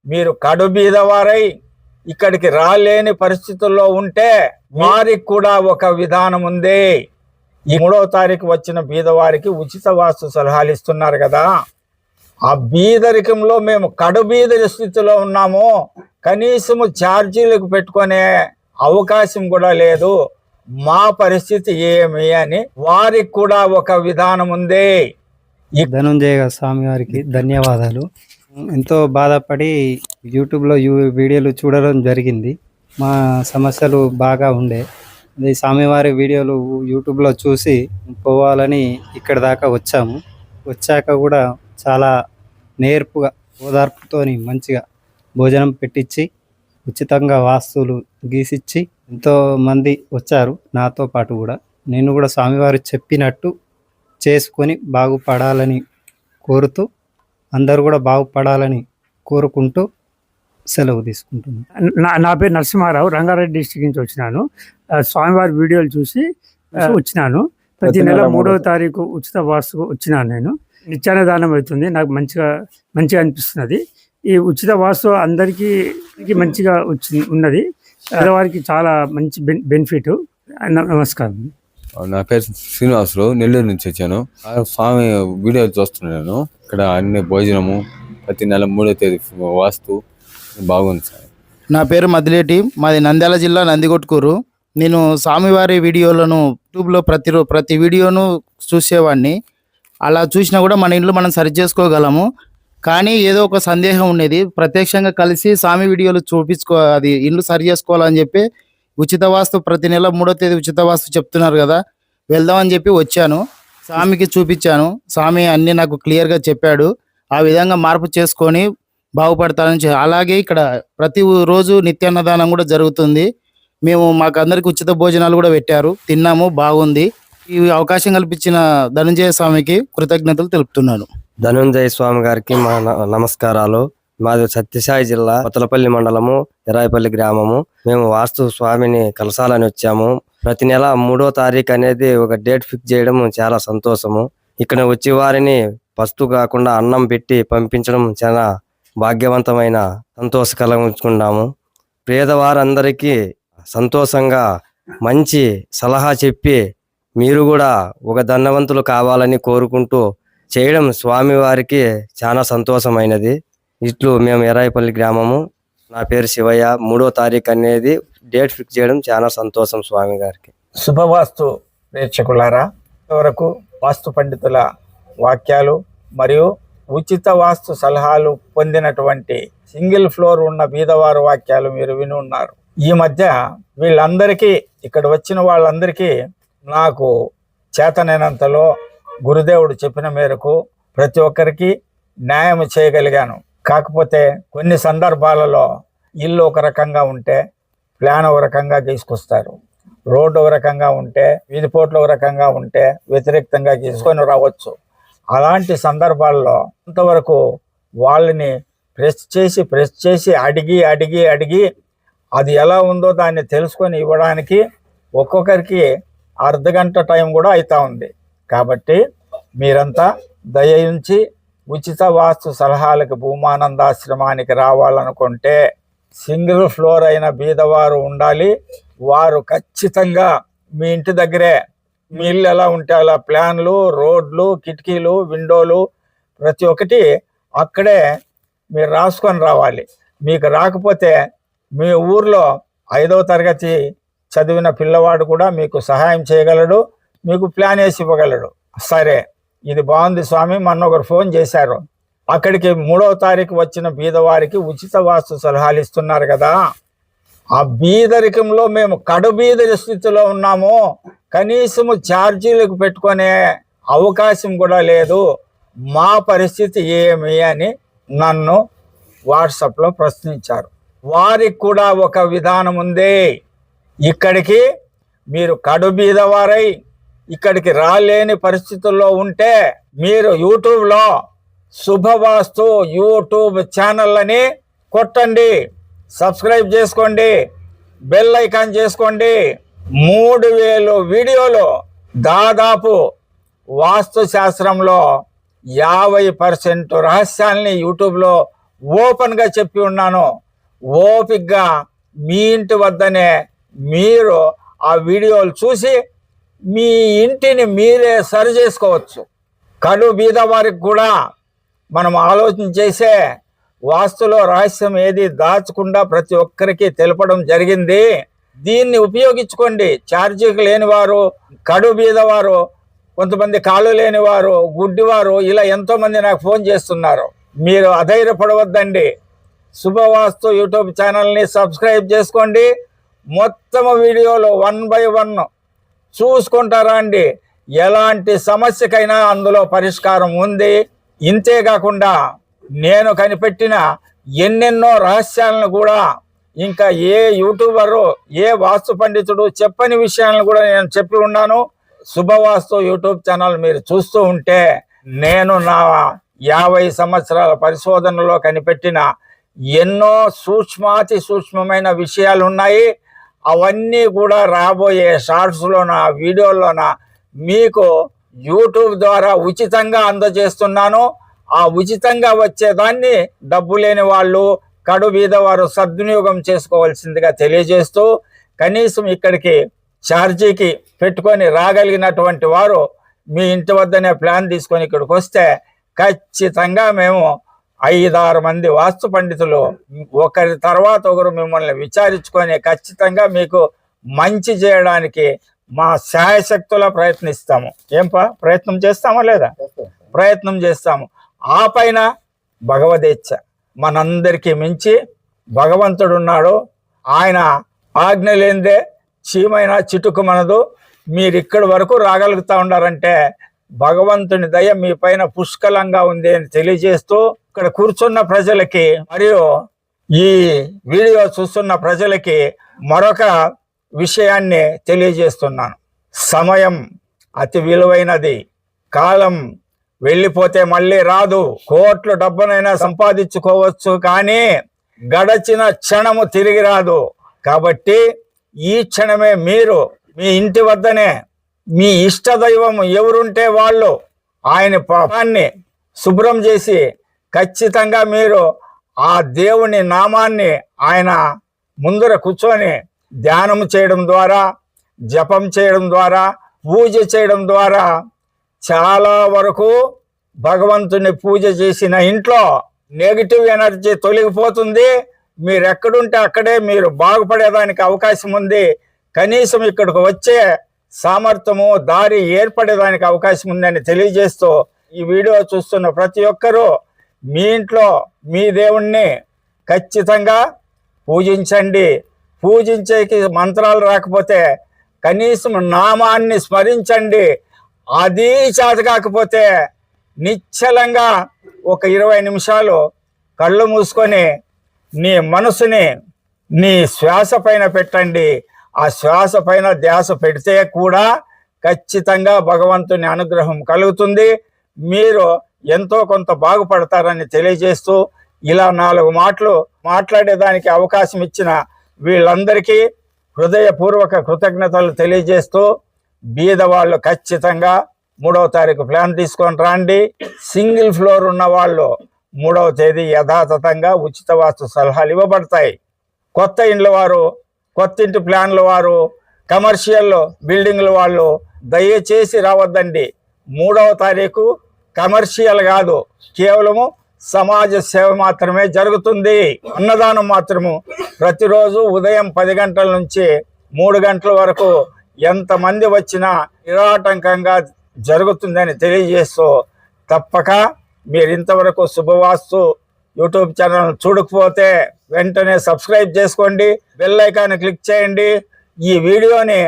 మీరు కడుబీదవారై ఇక్కడికి రాలేని పరిస్థితుల్లో ఉంటే వారికి కూడా ఒక విధానం ఉంది. ఈ 3వ తారీఖు వచ్చిన బీదవారికి ఉచిత వాస్తు సలహాలు ఇస్తున్నారు కదా. ఆ బీదరికంలో మేము కడుబీదరి స్థితిలో ఉన్నాము, కనీసము ఛార్జీలకు పెట్టుకునే అవకాశం కూడా లేదు, మా పరిస్థితి ఏమి అని వారికి కూడా ఒక విధానం ఉంది. ధనుంజయ స్వామి గారికి ధన్యవాదాలు. ఎంతో బాధపడి యూట్యూబ్లో వీడియోలు చూడడం జరిగింది. మా సమస్యలు బాగా ఉండే అది స్వామివారి వీడియోలు యూట్యూబ్లో చూసి పోవాలని ఇక్కడ దాకా వచ్చాము. వచ్చాక కూడా చాలా నేర్పుగా ఓదార్పుతోని మంచిగా భోజనం పెట్టించి ఉచితంగా వాస్తువులు గీసిచ్చి ఎంతో మంది వచ్చారు. నాతో పాటు కూడా నేను కూడా స్వామివారు చెప్పినట్టు చేసుకొని బాగుపడాలని కోరుతూ అందరూ కూడా బాగుపడాలని కోరుకుంటూ సెలవు తీసుకుంటున్నాను. నా పేరు నరసింహారావు, రంగారెడ్డి డిస్ట్రిక్ట్ నుంచి వచ్చినాను. స్వామివారి వీడియోలు చూసి వచ్చినాను. ప్రతి నెల 3వ తారీఖు ఉచిత వాస్తుకు వచ్చినాను. నేను నిత్యాన్నదానం అవుతుంది, నాకు మంచిగా అనిపిస్తున్నది. ఈ ఉచిత వాస్తు అందరికీ మంచిగా ఉన్నది, పేదవారికి చాలా మంచి బెనిఫిట్. నమస్కారం. నా పేరు శ్రీనివాసరావు, నెల్లూరు నుంచి వచ్చాను. స్వామి వీడియో చూస్తున్నాను. ఇక్కడ అన్ని భోజనము ప్రతి నెల 3వ తేదీ వాస్తు బాగుంది సార్. నా పేరు మదిలేటి, మాది నంద్యాల జిల్లా నందికొట్కూరు. నేను స్వామివారి వీడియోలను యూట్యూబ్లో ప్రతి వీడియోను చూసేవాడిని. అలా చూసినా కూడా మన ఇంట్లో మనం సరి చేసుకోగలము. కానీ ఏదో ఒక సందేహం ఉండేది, ప్రత్యక్షంగా కలిసి స్వామి వీడియోలు అది ఇల్లు సరి చేసుకోవాలని చెప్పి ఉచిత వాస్తు ప్రతి నెల 3వ తేదీ ఉచిత వాస్తు చెప్తున్నారు కదా, వెళ్దామని చెప్పి వచ్చాను. స్వామికి చూపించాను, స్వామి అన్నీ నాకు క్లియర్గా చెప్పాడు. ఆ విధంగా మార్పు చేసుకొని బాగుపడతానని అలాగే ఇక్కడ ప్రతి రోజు నిత్యాన్నదానం కూడా జరుగుతుంది. మాకు అందరికి ఉచిత భోజనాలు కూడా పెట్టారు, తిన్నాము, బాగుంది. ఈ అవకాశం కల్పించిన ధనంజయ స్వామికి కృతజ్ఞతలు తెలుపుతున్నాను. ధనుంజయ స్వామి గారికి మా నమస్కారాలు. మాది సత్యసాయి జిల్లా కొత్తలపల్లి మండలము, ఎరాయిపల్లి గ్రామము. మేము వాస్తు స్వామిని కలసాలని వచ్చాము. ప్రతి నెల 3వ తారీఖు అనేది ఒక డేట్ ఫిక్స్ చేయడం చాలా సంతోషము. ఇక్కడ వచ్చే వారిని పస్తు కాకుండా అన్నం పెట్టి పంపించడం చాలా భాగ్యవంతమైన సంతోషకరంగా. పేదవారందరికీ సంతోషంగా మంచి సలహా చెప్పి మీరు కూడా ఒక ధనవంతులు కావాలని కోరుకుంటూ చేయడం స్వామివారికి చాలా సంతోషమైనది. ఇట్లు మేము ఎరాయిపల్లి గ్రామము. నా పేరు శివయ్య. 3వ తారీఖు అనేది డేట్ ఫిక్స్ చేయడం చాలా సంతోషం స్వామి గారికి. శుభవాస్తు ప్రేక్షకులారా, వరకు వాస్తు పండితుల వాక్యాలు మరియు ఉచిత వాస్తు సలహాలు పొందినటువంటి సింగిల్ ఫ్లోర్ ఉన్న బీదవారు వాక్యాలు మీరు విని ఉన్నారు. ఈ మధ్య వీళ్ళందరికీ, ఇక్కడ వచ్చిన వాళ్ళందరికీ నాకు చేతనైనంతలో గురుదేవుడు చెప్పిన మేరకు ప్రతి ఒక్కరికి న్యాయం చేయగలిగాను. కాకపోతే కొన్ని సందర్భాలలో ఇల్లు ఒక రకంగా ఉంటే ప్లాన్ ఒక రకంగా తీసుకొస్తారు, రోడ్డు ఒక రకంగా ఉంటే వీధిపోట్లు ఒక రకంగా ఉంటే వ్యతిరేకంగా తీసుకొని రావచ్చు. అలాంటి సందర్భాల్లో కొంతవరకు వాళ్ళని ప్రెస్ చేసి అడిగి అది ఎలా ఉందో దాన్ని తెలుసుకొని ఇవ్వడానికి ఒక్కొక్కరికి అర్ధగంట టైం కూడా అవుతా ఉంది. కాబట్టి మీరంతా దయించి ఉచిత వాస్తు సలహాలకు భూమానందాశ్రమానికి రావాలనుకుంటే సింగిల్ ఫ్లోర్ అయిన బీదవారు ఉండాలి. వారు ఖచ్చితంగా మీ ఇంటి దగ్గరే, మీ ఇల్లు ఎలా ఉంటే అలా ప్లాన్లు, రోడ్లు, కిటికీలు, విండోలు ప్రతి ఒక్కటి అక్కడే మీరు రాసుకొని రావాలి. మీకు రాకపోతే మీ ఊర్లో 5వ తరగతి చదివిన పిల్లవాడు కూడా మీకు సహాయం చేయగలడు, మీకు ప్లాన్ వేసి ఇవ్వగలడు. సరే, ఇది బాగుంది స్వామి, మొన్న ఒకరు ఫోన్ చేశారు, అక్కడికి 3వ తారీఖు వచ్చిన బీదవారికి ఉచిత వాస్తు సలహాలు ఇస్తున్నారు కదా. ఆ బీదరికంలో మేము కడుబీదరి స్థితిలో ఉన్నాము, కనీసము ఛార్జీలకు పెట్టుకునే అవకాశం కూడా లేదు, మా పరిస్థితి ఏమి అని నన్ను వాట్సాప్లో ప్రశ్నించారు. వారికి కూడా ఒక విధానం ఉంది. ఇక్కడికి మీరు కడుబీదవారై ఇక్కడికి రాలేని పరిస్థితుల్లో ఉంటే మీరు యూట్యూబ్లో శుభవాస్తు యూట్యూబ్ ఛానల్ అని కొట్టండి, సబ్స్క్రైబ్ చేసుకోండి, బెల్ ఐకాన్ చేసుకోండి. 3000 వీడియోలు, దాదాపు వాస్తు శాస్త్రంలో 50% రహస్యాల్ని యూట్యూబ్లో ఓపెన్గా చెప్పి ఉన్నాను. ఓపికగా మీ ఇంటి వద్దనే మీరు ఆ వీడియోలు చూసి మీ ఇంటిని మీరే సరి చేసుకోవచ్చు. కడు బీద వారికి కూడా మనం ఆలోచన చేసే వాస్తులో రహస్యం ఏది దాచకుండా ప్రతి ఒక్కరికి తెలపడం జరిగింది. దీన్ని ఉపయోగించుకోండి. ఛార్జీకి లేనివారు, కడు బీదవారు, కొంతమంది కాళ్ళు లేనివారు, గుడ్డివారు, ఇలా ఎంతోమంది నాకు ఫోన్ చేస్తున్నారు. మీరు అధైర్యపడవద్దండి. శుభవాస్తు యూట్యూబ్ ఛానల్ని సబ్స్క్రైబ్ చేసుకోండి. మొత్తం వీడియోలు 1 by 1 చూసుకుంటారా అండి. ఎలాంటి సమస్యకైనా అందులో పరిష్కారం ఉంది. ఇంతేకాకుండా నేను కనిపెట్టిన ఎన్నెన్నో రహస్యాలను కూడా ఇంకా ఏ యూట్యూబరు, ఏ వాస్తు పండితుడు చెప్పని విషయాలను కూడా నేను చెప్పి ఉన్నాను. శుభవాస్తు యూట్యూబ్ ఛానల్ మీరు చూస్తూ ఉంటే నేను నా 50 సంవత్సరాల పరిశోధనలో కనిపెట్టిన ఎన్నో సూక్ష్మాతి సూక్ష్మమైన విషయాలు ఉన్నాయి. అవన్నీ కూడా రాబోయే షార్ట్స్లోన, వీడియోల్లోన మీకు యూట్యూబ్ ద్వారా ఉచితంగా అందజేస్తున్నాను. ఆ ఉచితంగా వచ్చేదాన్ని డబ్బు లేని వాళ్ళు, కడు బీదవారు సద్వినియోగం చేసుకోవాల్సిందిగా తెలియజేస్తూ, కనీసం ఇక్కడికి ఛార్జీకి పెట్టుకొని రాగలిగినటువంటి వారు మీ ఇంటి వద్దనే ప్లాన్ తీసుకొని ఇక్కడికి వస్తే ఖచ్చితంగా మేము 5-6 మంది వాస్తు పండితులు ఒకరి తర్వాత ఒకరు మిమ్మల్ని విచారించుకొని ఖచ్చితంగా మీకు మంచి చేయడానికి మా శాయశక్తులా ప్రయత్నిస్తాము. ప్రయత్నం చేస్తామా లేదా? ప్రయత్నం చేస్తాము. ఆ పైన భగవదేచ్ఛ, మనందరికీ మించి భగవంతుడు ఉన్నాడు. ఆయన ఆజ్ఞ లేనిదే చీమైనా చిటుకుమనదు. మీరు ఇక్కడి వరకు రాగలుగుతా ఉన్నారంటే భగవంతుని దయ మీ పైన పుష్కలంగా ఉంది అని తెలియజేస్తూ, ఇక్కడ కూర్చున్న ప్రజలకి మరియు ఈ వీడియో చూస్తున్న ప్రజలకి మరొక విషయాన్ని తెలియజేస్తున్నాను. సమయం అతి విలువైనది. కాలం వెళ్ళిపోతే మళ్ళీ రాదు. కోట్లు డబ్బునైనా సంపాదించుకోవచ్చు, కానీ గడచిన క్షణము తిరిగి రాదు. కాబట్టి ఈ క్షణమే మీరు మీ ఇంటి వద్దనే మీ ఇష్ట దైవం ఎవరుంటే వాళ్ళు ఆయన పాపాన్ని శుభ్రం చేసి ఖచ్చితంగా మీరు ఆ దేవుని నామాన్ని ఆయన ముందర కూర్చొని ధ్యానం చేయడం ద్వారా, జపం చేయడం ద్వారా, పూజ చేయడం ద్వారా చాలా వరకు భగవంతుని పూజ చేసిన ఇంట్లో నెగిటివ్ ఎనర్జీ తొలగిపోతుంది. మీరు ఎక్కడుంటే అక్కడే మీరు బాగుపడేదానికి అవకాశం ఉంది. కనీసం ఇక్కడికి వచ్చే సామర్థ్యము, దారి ఏర్పడేదానికి అవకాశం ఉందని తెలియజేస్తూ, ఈ వీడియో చూస్తున్న ప్రతి ఒక్కరూ మీ ఇంట్లో మీ దేవుణ్ణి ఖచ్చితంగా పూజించండి. పూజించేకి మంత్రాలు రాకపోతే కనీసం నామాన్ని స్మరించండి. అది చేత కాకపోతే నిశ్చలంగా ఒక 20 నిమిషాలు కళ్ళు మూసుకొని నీ మనసుని నీ శ్వాస పైన పెట్టండి. ఆ శ్వాస పైన ధ్యాస పెడితే కూడా ఖచ్చితంగా భగవంతుని అనుగ్రహం కలుగుతుంది. మీరు ఎంతో కొంత బాగుపడతారని తెలియజేస్తూ, ఇలా 4 మాటలు మాట్లాడేదానికి అవకాశం ఇచ్చిన వీళ్ళందరికీ హృదయపూర్వక కృతజ్ఞతలు తెలియజేస్తూ, బీదవాళ్ళు ఖచ్చితంగా 3వ తారీఖు ప్లాన్ తీసుకొని రండి. సింగిల్ ఫ్లోర్ ఉన్న వాళ్ళు 3వ తేదీ యథాతథంగా ఉచిత వాస్తు సలహాలు ఇవ్వబడతాయి. కొత్త ఇండ్ల వారు, కొత్త ఇంటి ప్లాన్ల వారు, కమర్షియల్ బిల్డింగ్ల వాళ్ళు దయచేసి రావద్దండి. 3వ తారీఖు కమర్షియల్ కాదు, కేవలము సమాజ సేవ మాత్రమే జరుగుతుంది. అన్నదానం మాత్రము ప్రతిరోజు ఉదయం 10 గంటల నుంచి 3 గంటల వరకు ఎంతమంది వచ్చినా నిరాటంకంగా జరుగుతుందని తెలియజేస్తూ, తప్పక మీరు ఇంతవరకు శుభవాస్తు యూట్యూబ్ ఛానల్ చూడకపోతే వెంటనే సబ్స్క్రైబ్ చేసుకోండి, బెల్ ఐకాన్ క్లిక్ చేయండి. ఈ వీడియోని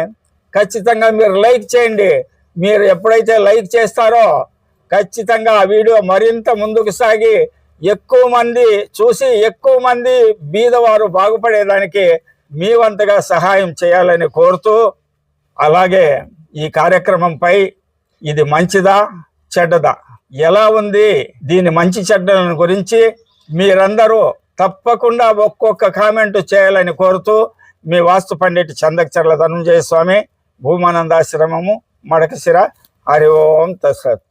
ఖచ్చితంగా మీరు లైక్ చేయండి. మీరు ఎప్పుడైతే లైక్ చేస్తారో ఖచ్చితంగా ఆ వీడియో మరింత ముందుకు సాగి ఎక్కువ మంది చూసి ఎక్కువ మంది బీదవారు బాగుపడేదానికి మీ వంతుగా సహాయం చేయాలని కోరుతూ, అలాగే ఈ కార్యక్రమంపై ఇది మంచిదా చెడ్డదా, ఎలా ఉంది, దీని మంచి చెడ్డలను గురించి మీరందరూ తప్పకుండా ఒక్కొక్క కామెంట్ చేయాలని కోరుతూ, మీ వాస్తు పండిట్ చందకచర్ల ధనంజయ స్వామి, భూమానందాశ్రమము, మడకశిర. హరి ఓం తత్సత్.